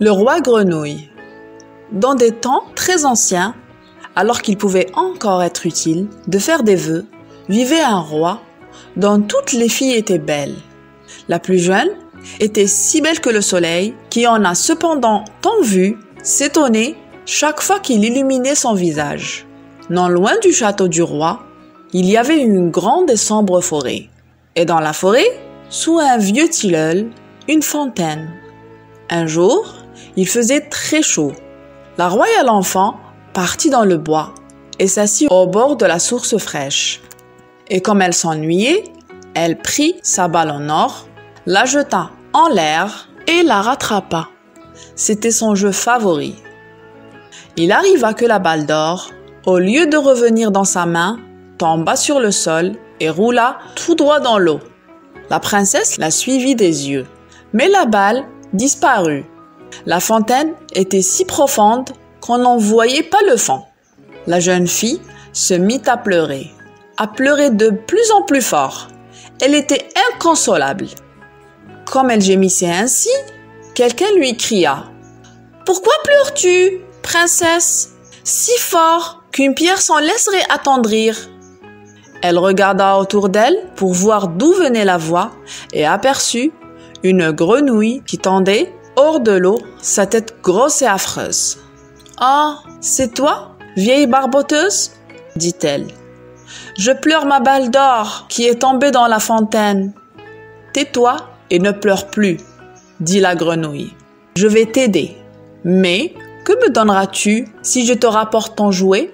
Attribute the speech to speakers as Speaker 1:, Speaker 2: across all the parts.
Speaker 1: Le roi grenouille. Dans des temps très anciens, alors qu'il pouvait encore être utile de faire des vœux, vivait un roi dont toutes les filles étaient belles. La plus jeune était si belle que le soleil, qui en a cependant tant vu, s'étonnait chaque fois qu'il illuminait son visage. Non loin du château du roi, il y avait une grande et sombre forêt. Et dans la forêt, sous un vieux tilleul, une fontaine. Un jour, il faisait très chaud. La royale enfant partit dans le bois et s'assit au bord de la source fraîche. Et comme elle s'ennuyait, elle prit sa balle en or, la jeta en l'air et la rattrapa. C'était son jeu favori. Il arriva que la balle d'or, au lieu de revenir dans sa main, tomba sur le sol et roula tout droit dans l'eau. La princesse la suivit des yeux, mais la balle disparut. La fontaine était si profonde qu'on n'en voyait pas le fond. La jeune fille se mit à pleurer de plus en plus fort. Elle était inconsolable. Comme elle gémissait ainsi, quelqu'un lui cria « Pourquoi pleures-tu, princesse, si fort qu'une pierre s'en laisserait attendrir ?» Elle regarda autour d'elle pour voir d'où venait la voix et aperçut une grenouille qui tendait, hors de l'eau, sa tête grosse et affreuse. « Ah, c'est toi, vieille barboteuse ?» dit-elle. « Je pleure ma balle d'or qui est tombée dans la fontaine. »« Tais-toi et ne pleure plus, » dit la grenouille. « Je vais t'aider. Mais que me donneras-tu si je te rapporte ton jouet ?»«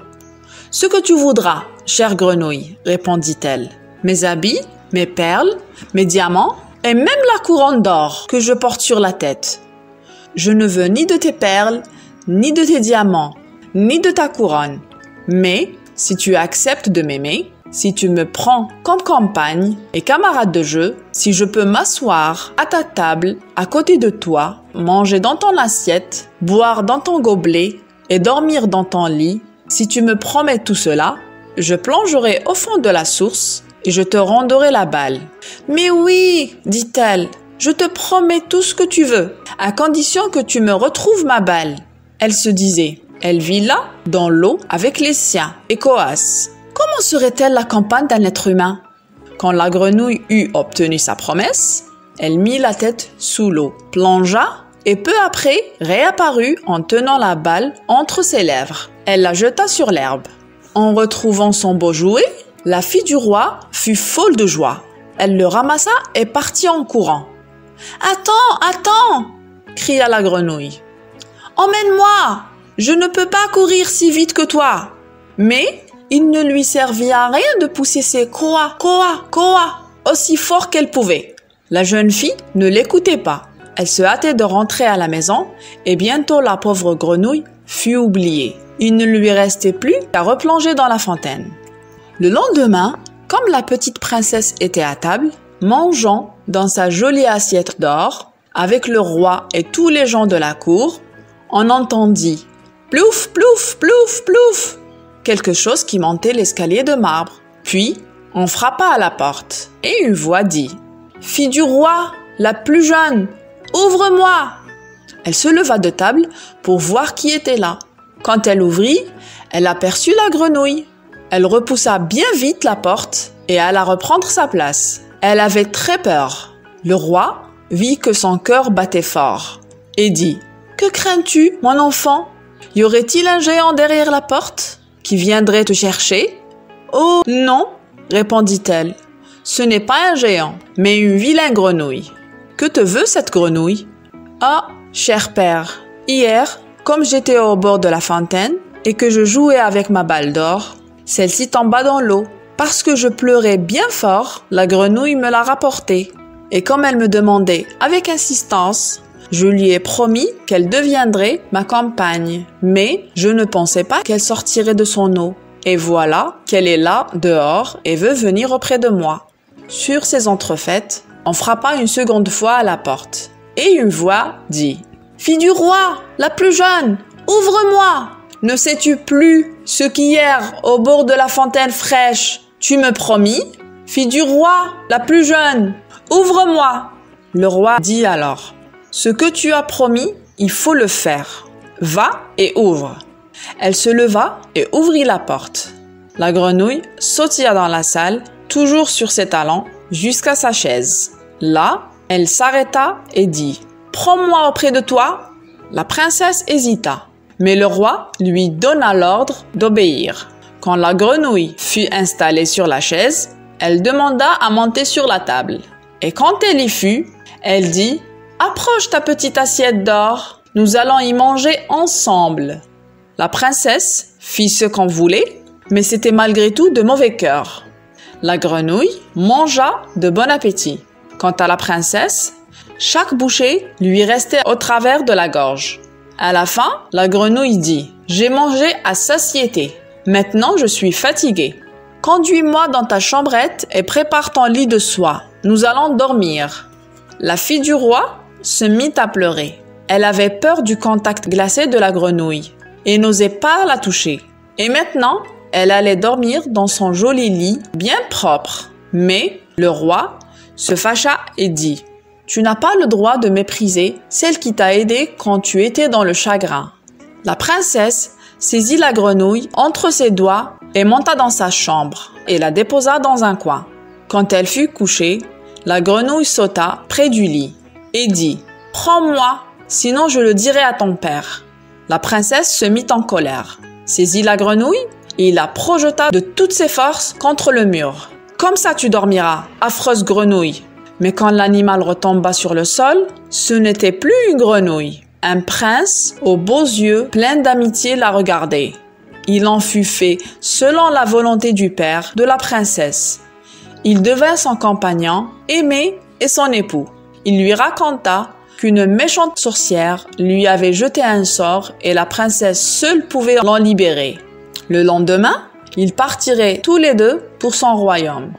Speaker 1: Ce que tu voudras, chère grenouille, » répondit-elle. « Mes habits, mes perles, mes diamants et même la couronne d'or que je porte sur la tête. Je ne veux ni de tes perles, ni de tes diamants, ni de ta couronne. Mais si tu acceptes de m'aimer, si tu me prends comme compagne et camarade de jeu, si je peux m'asseoir à ta table, à côté de toi, manger dans ton assiette, boire dans ton gobelet et dormir dans ton lit, si tu me promets tout cela, je plongerai au fond de la source et je te rendrai la balle. »« Mais oui, dit-elle, je te promets tout ce que tu veux, à condition que tu me retrouves ma balle. » Elle se disait. Elle vit là, dans l'eau, avec les siens, et coasse. Comment serait-elle la compagne d'un être humain? Quand la grenouille eut obtenu sa promesse, elle mit la tête sous l'eau, plongea et peu après réapparut en tenant la balle entre ses lèvres. Elle la jeta sur l'herbe. En retrouvant son beau jouet, la fille du roi fut folle de joie. Elle le ramassa et partit en courant. « Attends, attends !» cria la grenouille. « Emmène-moi! Je ne peux pas courir si vite que toi. » Mais il ne lui servit à rien de pousser ses koa, koa, koa aussi fort qu'elle pouvait. La jeune fille ne l'écoutait pas. Elle se hâtait de rentrer à la maison et bientôt la pauvre grenouille fut oubliée. Il ne lui restait plus qu'à replonger dans la fontaine. Le lendemain, comme la petite princesse était à table, mangeant dans sa jolie assiette d'or, avec le roi et tous les gens de la cour, on entendit plouf, plouf, plouf, plouf, quelque chose qui montait l'escalier de marbre. Puis, on frappa à la porte et une voix dit « Fille du roi, la plus jeune, ouvre-moi !» Elle se leva de table pour voir qui était là. Quand elle ouvrit, elle aperçut la grenouille. Elle repoussa bien vite la porte et alla reprendre sa place. Elle avait très peur. Le roi vit que son cœur battait fort et dit « Que crains-tu, mon enfant ? Y aurait-il un géant derrière la porte qui viendrait te chercher ?»« Oh non, » répondit-elle, « ce n'est pas un géant, mais une vilaine grenouille. Que te veut cette grenouille ?»« Ah, cher père, hier, comme j'étais au bord de la fontaine et que je jouais avec ma balle d'or, celle-ci tomba dans l'eau. Parce que je pleurais bien fort, la grenouille me l'a rapportée. Et comme elle me demandait avec insistance, je lui ai promis qu'elle deviendrait ma compagne. Mais je ne pensais pas qu'elle sortirait de son eau. Et voilà qu'elle est là, dehors, et veut venir auprès de moi. » Sur ces entrefaites, on frappa une seconde fois à la porte. Et une voix dit « Fille du roi, la plus jeune, ouvre-moi ! Ne sais-tu plus ce qu'hier, au bord de la fontaine fraîche, tu me promis? Fille du roi, la plus jeune, ouvre-moi !» Le roi dit alors « Ce que tu as promis il faut le faire. Va et ouvre. » Elle se leva et ouvrit la porte. La grenouille sautilla dans la salle, toujours sur ses talons, jusqu'à sa chaise. Là, elle s'arrêta et dit « Prends-moi auprès de toi. » La princesse hésita, mais le roi lui donna l'ordre d'obéir. Quand la grenouille fut installée sur la chaise, elle demanda à monter sur la table. Et quand elle y fut, elle dit « Approche ta petite assiette d'or, nous allons y manger ensemble. » La princesse fit ce qu'on voulait, mais c'était malgré tout de mauvais cœur. La grenouille mangea de bon appétit. Quant à la princesse, chaque bouchée lui restait au travers de la gorge. À la fin, la grenouille dit « J'ai mangé à satiété. Maintenant, je suis fatiguée. Conduis-moi dans ta chambrette et prépare ton lit de soie. Nous allons dormir. » La fille du roi se mit à pleurer. Elle avait peur du contact glacé de la grenouille et n'osait pas la toucher. Et maintenant, elle allait dormir dans son joli lit bien propre. Mais le roi se fâcha et dit « Tu n'as pas le droit de mépriser celle qui t'a aidé quand tu étais dans le chagrin. » La princesse saisit la grenouille entre ses doigts et monta dans sa chambre et la déposa dans un coin. Quand elle fut couchée, la grenouille sauta près du lit et dit « Prends-moi, sinon je le dirai à ton père. » La princesse se mit en colère, saisit la grenouille et la projeta de toutes ses forces contre le mur. « Comme ça tu dormiras, affreuse grenouille !» Mais quand l'animal retomba sur le sol, ce n'était plus une grenouille. Un prince aux beaux yeux pleins d'amitié la regardait. Il en fut fait selon la volonté du père de la princesse. Il devint son compagnon, aimé et son époux. Il lui raconta qu'une méchante sorcière lui avait jeté un sort et la princesse seule pouvait l'en libérer. Le lendemain, ils partiraient tous les deux pour son royaume.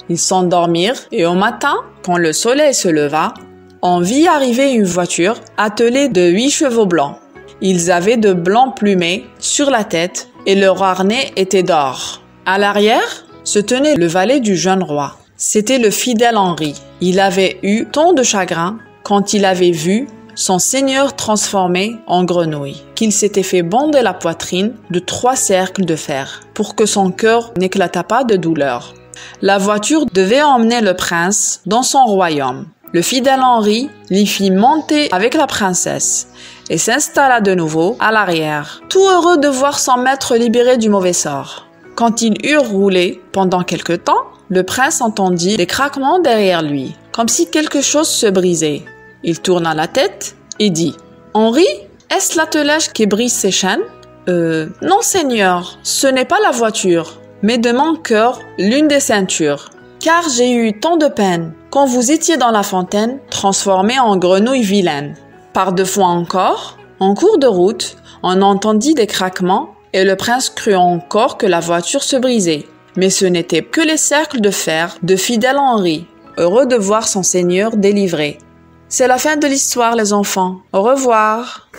Speaker 1: Ils s'endormirent et au matin, quand le soleil se leva, on vit arriver une voiture attelée de 8 chevaux blancs. Ils avaient de blancs plumés sur la tête et leur harnais était d'or. À l'arrière se tenait le valet du jeune roi. C'était le fidèle Henri. Il avait eu tant de chagrin quand il avait vu son seigneur transformé en grenouille, qu'il s'était fait bander la poitrine de 3 cercles de fer pour que son cœur n'éclatât pas de douleur. La voiture devait emmener le prince dans son royaume. Le fidèle Henri l'y fit monter avec la princesse et s'installa de nouveau à l'arrière, tout heureux de voir son maître libéré du mauvais sort. Quand ils eurent roulé pendant quelque temps, le prince entendit des craquements derrière lui, comme si quelque chose se brisait. Il tourna la tête et dit « Henri, est-ce l'attelage qui brise ses chaînes ?»« Non, Seigneur, ce n'est pas la voiture, mais de mon cœur l'une des ceintures. Car j'ai eu tant de peine quand vous étiez dans la fontaine, transformé en grenouille vilaine. » Par 2 fois encore, en cours de route, on entendit des craquements et le prince crut encore que la voiture se brisait. Mais ce n'était que les cercles de fer de fidèle Henri, heureux de voir son seigneur délivré. C'est la fin de l'histoire, les enfants. Au revoir.